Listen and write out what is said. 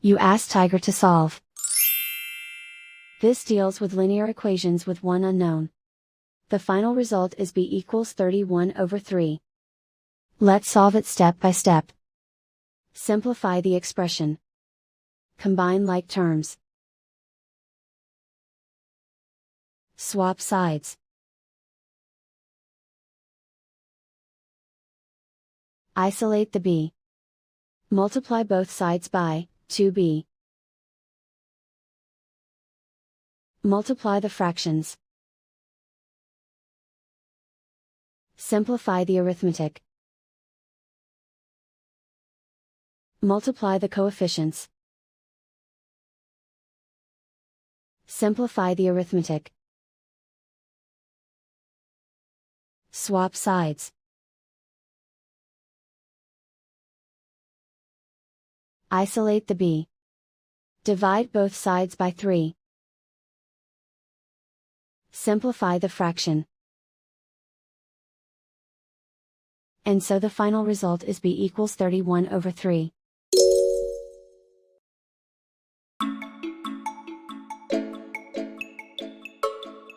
You ask Tiger to solve. This deals with linear equations with one unknown. The final result is b equals 31/3. Let's solve it step by step. Simplify the expression. Combine like terms. Swap sides. Isolate the b. Multiply both sides by 2b. Multiply the fractions. Simplify the arithmetic. Multiply the coefficients. Simplify the arithmetic. Swap sides. Isolate the b. Divide both sides by 3. Simplify the fraction. And so the final result is b equals 31/3.